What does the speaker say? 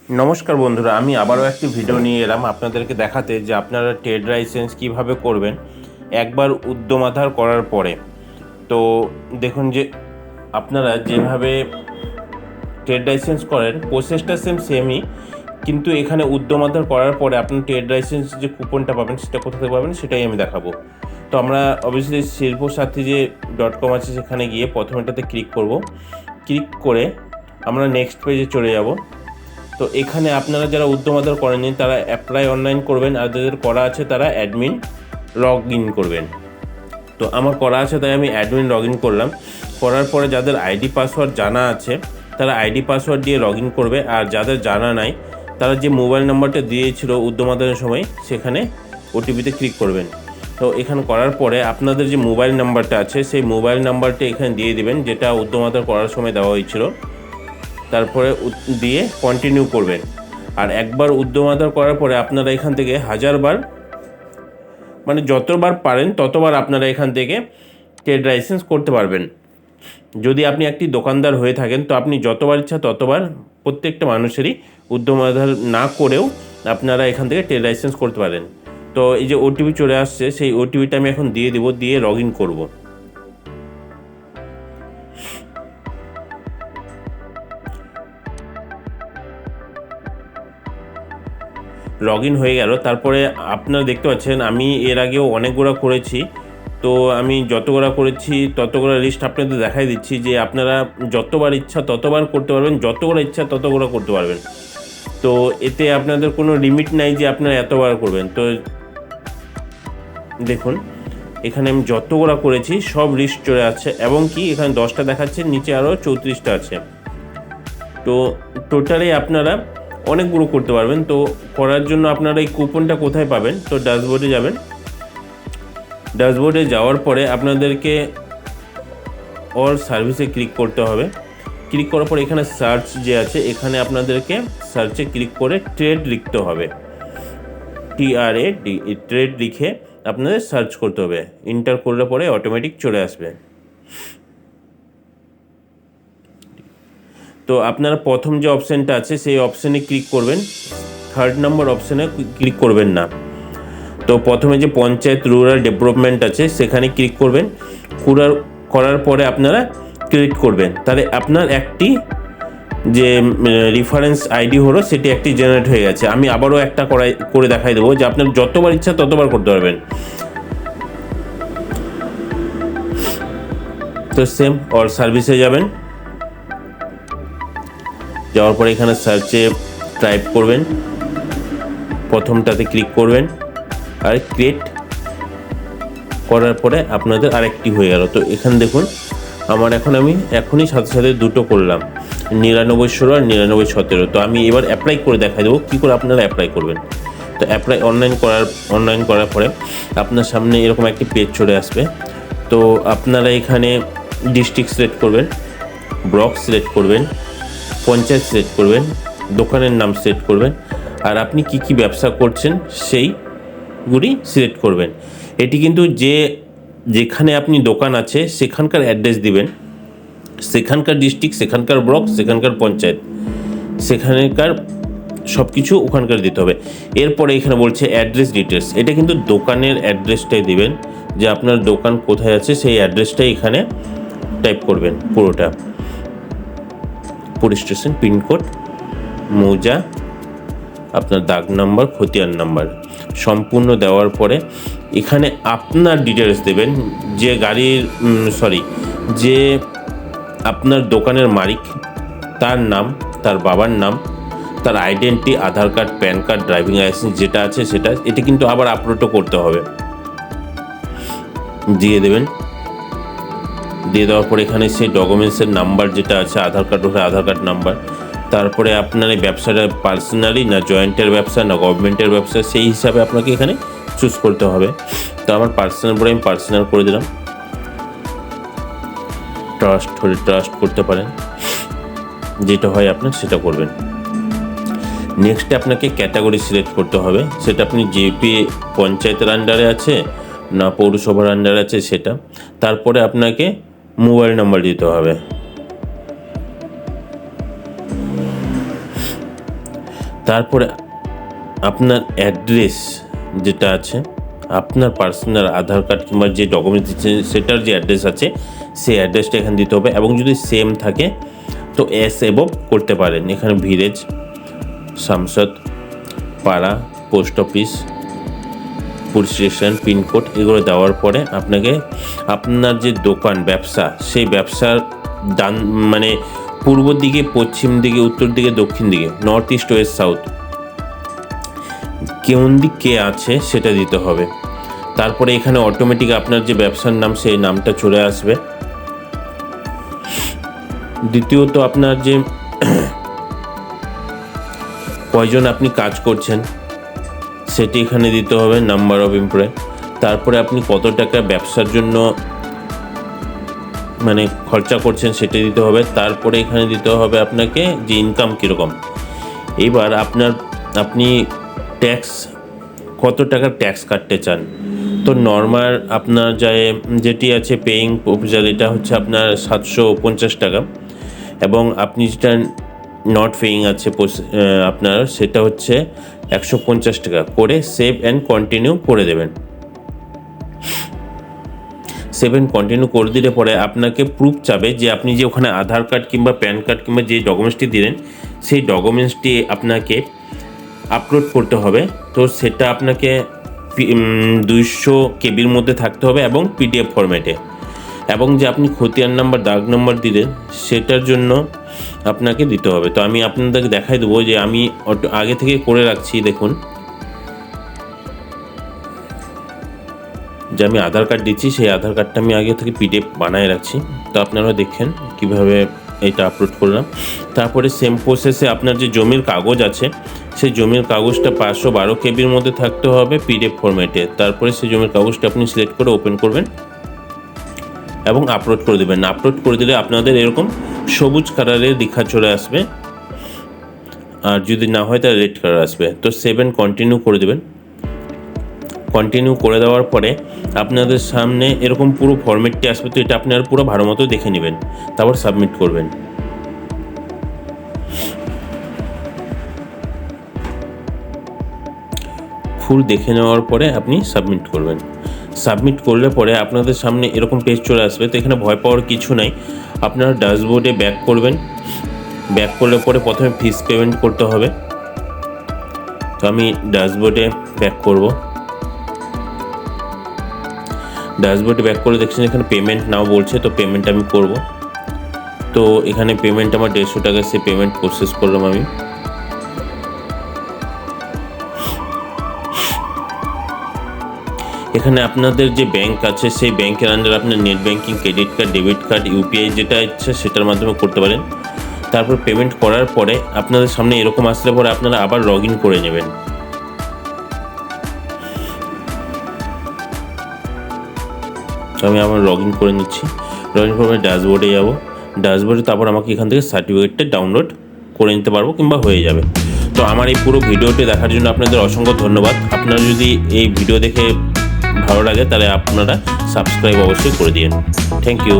নমস্কার বন্ধুরা, আমি আবারও একটি ভিডিও নিয়ে এলাম আপনাদেরকে দেখাতে যে আপনারা ট্রেড লাইসেন্স কিভাবে করবেন একবার উদ্যম আধার করার পরে। তো দেখুন যে আপনারা যেভাবে ট্রেড লাইসেন্স করেন প্রসেসটা সেমই, কিন্তু এখানে উদ্যম আধার করার পরে আপনার ট্রেড লাইসেন্স যে কুপনটা পাবেন সেটা কোথা থেকে পাবেন সেটাই আমি দেখাবো। তো আমরা অবভিয়াসলি শিল্পসাথী যে .com আছে সেখানে গিয়ে প্রথমেটাতে ক্লিক করব। ক্লিক করে আমরা নেক্সট পেজে চলে যাব। তো এখানে আপনারা যারা উদ্যম আধার করেননি তারা অ্যাপ্লাই অনলাইন করবেন, আর যাদের করা আছে তারা অ্যাডমিন লগ ইন করবেন। তো আমার করা আছে তাই আমি অ্যাডমিন লগ ইন করলাম। করার পরে যাদের আইডি পাসওয়ার্ড জানা আছে তারা আইডি পাসওয়ার্ড দিয়ে লগ ইন করবে, আর যাদের জানা নাই তারা যে মোবাইল নাম্বারটা দিয়েছিল উদ্যম আধারের সময় সেখানে ওটিপিতে ক্লিক করবেন। তো এখানে করার পরে আপনাদের যে মোবাইল নাম্বারটা আছে সেই মোবাইল নাম্বারটা এখানে দিয়ে দিবেন, যেটা উদ্যম আধার করার সময় দেওয়া হয়েছিল। তারপরে দিয়ে কন্টিনিউ করবেন। আর একবার উদ্যম আধার করার পরে আপনারা এখান থেকে 1000 বার, মানে যতবার পারেন ততবার আপনারা এখান থেকে ট্রেড লাইসেন্স করতে পারবেন। যদি আপনি একটি দোকানদার হয়ে থাকেন তো আপনি যতবার ইচ্ছা ততবার প্রত্যেকটা মানুষেরই উদ্যম আধার না করেও আপনারা এখান থেকে ট্রেড লাইসেন্স করতে পারেন। তো এই যে ওটিপি চলে আসছে সেই ওটিপিটা আমি এখন দিয়ে দেবো, দিয়ে লগ ইন করবো। লগ ইন হয়ে গেল। তারপরে আপনারা দেখতে পাচ্ছেন আমি এর আগেও অনেকগুলো করেছি। তো আমি যতগুলো করেছি ততগুলো লিস্ট আপনাদের দেখাই দিচ্ছি, যে আপনারা যতবার ইচ্ছা ততবার করতে পারবেন, যতগুলো ইচ্ছা ততগুলো করতে পারবেন। তো এতে আপনাদের কোনো লিমিট নাই যে আপনারা এতবার করবেন। তো দেখুন এখানে আমি যতগুলো করেছি সব লিস্ট চলে আসছে, এবং কি এখানে 10টা দেখাচ্ছে, নিচে আরও 34টা আছে। তো টোটালি আপনারা অনেকগুলো করতে পারবেন। তো করার জন্য আপনারা এই কুপনটা কোথায় পাবেন? তো ড্যাশবোর্ডে যাবেন। ড্যাশবোর্ডে যাওয়ার পরে আপনাদেরকে অল সার্ভিসে ক্লিক করতে হবে। ক্লিক করার পর এখানে সার্চ যে আছে এখানে আপনাদেরকে সার্চে ক্লিক করে ট্রেড লিখতে হবে, TRAD, ট্রেড লিখে আপনাদের সার্চ করতে হবে। ইন্টার করলে পরে অটোমেটিক চলে আসবে। তো আপনারা প্রথম যে অপশানটা আছে সেই অপশানে ক্লিক করবেন, 3rd নম্বর অপশানে ক্লিক করবেন না। তো প্রথমে যে পঞ্চায়েত রুরাল ডেভেলপমেন্ট আছে সেখানে ক্লিক করবেন। করার পরে আপনারা ক্লিক করবেন, তাহলে আপনার একটি যে রেফারেন্স আইডি হলো সেটি একটি জেনারেট হয়ে গেছে। আমি আবারও একটা করে দেখাই দেবো, যে আপনার যতবার ইচ্ছা ততবার করতে পারবেন। তো সেম অল সার্ভিসে যাবেন। যাওয়ার পরে এখানে সার্চে টাইপ করবেন, প্রথমটাতে ক্লিক করবেন আর ক্রিয়েট করার পরে আপনাদের আরেকটি হয়ে গেল। তো এখানে দেখুন আমার আমি এখনই সাথে সাথে দুটো করলাম, 9916 আর 9917। তো আমি এবার অ্যাপ্লাই করে দেখাই দেবো কী করে আপনারা অ্যাপ্লাই করবেন। তো অ্যাপ্লাই অনলাইন করার পরে আপনার সামনে এরকম একটি পেজ চলে আসবে। তো আপনারা এখানে ডিস্ট্রিক্ট সিলেক্ট করবেন, ব্লক সিলেক্ট করবেন, পঞ্চায়েত সিলেক্ট করবেন, দোকানের নাম সিলেক্ট করবেন, আর আপনি কি কি ব্যবসা করছেন সেইগুলি সিলেক্ট করবেন। এটি কিন্তু যেখানে আপনি দোকান আছে সেখানকার অ্যাড্রেস দিবেন, সেখানকার ডিস্ট্রিক্ট, সেখানকার ব্লক, সেখানকার পঞ্চায়েত, সেখানকার সব কিছু ওখানকার দিতে হবে। এরপরে এখানে বলছে অ্যাড্রেস ডিটেলস, এটা কিন্তু দোকানের অ্যাড্রেসটাই দিবেন, যে আপনার দোকান কোথায় আছে সেই অ্যাড্রেসটাই এখানে টাইপ করবেন পুরোটা, পুলিশ স্টেশন, পিনকোড, মৌজা, আপনার দাগ নাম্বার, খতিয়ান নাম্বার সম্পূর্ণ দেওয়ার পরে এখানে আপনার ডিটেলস দেবেন, যে যে আপনার দোকানের মালিক তার নাম, তার বাবার নাম, তার identity, Aadhaar card, PAN card, driving licence যেটা আছে সেটা, এটা কিন্তু আবার আপলোডও করতে হবে, দিয়ে দেবেন। দিয়ে দেওয়ার পরে এখানে সেই ডকুমেন্টসের নাম্বার যেটা আছে, আধার কার্ড হলে আধার কার্ড নাম্বার, তারপরে আপনার এই ব্যবসাটা পার্সোনালি না জয়েন্টের ব্যবসা না গভর্নমেন্টের ব্যবসা সেই হিসাবে আপনাকে এখানে চুজ করতে হবে। তো আমার পার্সোনাল বলে আমি পার্সোনাল করে দিলাম। ট্রাস্ট হলে ট্রাস্ট করতে পারেন, যেটা হয় আপনার সেটা করবেন। নেক্সটে আপনাকে ক্যাটাগরি সিলেক্ট করতে হবে, সেটা আপনি জেপি পঞ্চায়েতের আন্ডারে আছে না পৌরসভার আন্ডারে আছে সেটা। তারপরে আপনাকে মোবাইল নাম্বার দিতে হবে। তারপরে আপনার অ্যাড্রেস যেটা আছে, আপনার পার্সোনাল আধার কার্ড কিংবা যে ডকুমেন্টস দিচ্ছেন সেটার যে অ্যাড্রেস আছে সেই অ্যাড্রেসটা এখানে দিতে হবে। এবং যদি সেম থাকে তো এস এবভ করতে পারেন। এখানে ভিলেজ, সামসদ, পাড়া, post office, police station, pincode এগুলো দেওয়ার পরে আপনাকে আপনার যে দোকান ব্যবসা সেই ব্যবসার ডান মানে পূর্ব দিকে, পশ্চিম দিকে, উত্তর দিকে, দক্ষিণ দিকে, নর্থ ইস্ট, ওয়েস্ট, সাউথ কোন দিকে আছে সেটা দিতে হবে। তারপরে এখানে অটোমেটিক আপনার যে ব্যবসার নাম সেই নামটা চলে আসবে। দ্বিতীয়ত আপনার যে কয়জন আপনি কাজ করছেন সেটি এখানে দিতে হবে, নাম্বার অফ এমপ্লয়। তারপরে আপনি কত টাকা ব্যবসার জন্য মানে খরচা করছেন সেটা দিতে হবে। তারপরে এখানে দিতে হবে আপনাকে যে ইনকাম কীরকম। এবার আপনি ট্যাক্স কত টাকার ট্যাক্স কাটতে চান। তো নর্মাল আপনার যেটি আছে পেইং প্রপোজাল, এটা হচ্ছে আপনার 750 টাকা। এবং আপনি যেটা নট পেইং আছে আপনার, সেটা হচ্ছে 150 টাকা করে সেভ অ্যান্ড কন্টিনিউ করে দেবেন। সেভ অ্যান্ড কন্টিনিউ করে দিলে পরে আপনাকে প্রুফ চাবে যে আপনি যে ওখানে আধার কার্ড কিংবা প্যান কার্ড কিংবা যে ডকুমেন্টসটি দিলেন সেই ডকুমেন্টসটি আপনাকে আপলোড করতে হবে। তো সেটা আপনাকে 200 কেবির মধ্যে থাকতে হবে এবং পিডিএফ ফরম্যাটে। এবং যে আপনি খতিয়ান নাম্বার, দাগ নাম্বার দিলেন সেটার জন্য আপনাকে দিতে হবে। তো আমি আপনাদেরকে দেখাই দেবো যে আমি আগে থেকে করে রাখছি। দেখুন যে আমি আধার কার্ড দিচ্ছি সেই আধার কার্ডটা আমি আগে থেকে পিডিএফ বানায় রাখছি। তো আপনারা দেখেন কিভাবে এটা আপলোড করলাম। তারপরে সেম প্রসেসে আপনার যে জমির কাগজ আছে সেই জমির কাগজটা 512 কেবির মধ্যে থাকতে হবে পিডিএফ ফরম্যাটে। তারপরে সেই জমির কাগজটা আপনি সিলেক্ট করে ওপেন করবেন এবং আপলোড করে দেবেন। আপলোড করে দিলে আপনাদের এরকম সবুজ কালারের লেখা চলে আসবে, আর যদি না হয় তাহলে রেড কালার আসবে। তো সেভ অ্যান্ড কন্টিনিউ করে দেবেন। কন্টিনিউ করে দেওয়ার পরে আপনাদের সামনে এরকম পুরো ফরম্যাটটি আসবে। তো এটা আপনারা পুরো ভালো মতো দেখে নেবেন, তারপর সাবমিট করবেন। ফুল দেখে নেওয়ার পরে আপনি সাবমিট করবেন। সাবমিট করলে পরে আপনাদের সামনে এরকম পেজ চলে আসবে। তো এখানে ভয় পাওয়ার কিছু নাই। আপনারা ড্যাশবোর্ডে ব্যাক করবেন। ব্যাক করলে পরে প্রথমে ফিস পেমেন্ট করতে হবে। তো আমি ড্যাশবোর্ডে ব্যাক করব। ড্যাশবোর্ডে ব্যাক করে দেখছেন এখানে পেমেন্ট নাও বলছে, তো পেমেন্ট আমি করব। তো এখানে পেমেন্ট আমার 150 টাকা, সে পেমেন্ট প্রসেস করলাম আমি। এখানে আপনাদের যে ব্যাংক আছে সেই ব্যাংকের আন্ডার আপনার net banking, credit card, debit card, UPI যেটা ইচ্ছা সেটার মাধ্যমে করতে পারেন। তারপর পেমেন্ট করার পরে আপনাদের সামনে এরকম আসলে পরে আপনারা আবার লগ ইন করে নেবেন। তো আমি আবার লগ ইন করে নিচ্ছি। লগ ইন করে ড্যাশবোর্ডে যাব। ড্যাশবোর্ডে তারপর আমাকে এখান থেকে সার্টিফিকেটটা ডাউনলোড করে নিতে পারবো কিংবা হয়ে যাবে। তো আমার এই পুরো ভিডিওটি দেখার জন্য আপনাদের অসংখ্য ধন্যবাদ। আপনারা যদি এই ভিডিও দেখে ভালো লাগে তাহলে আপনারা সাবস্ক্রাইব অবশ্যই করে দিন। Thank you.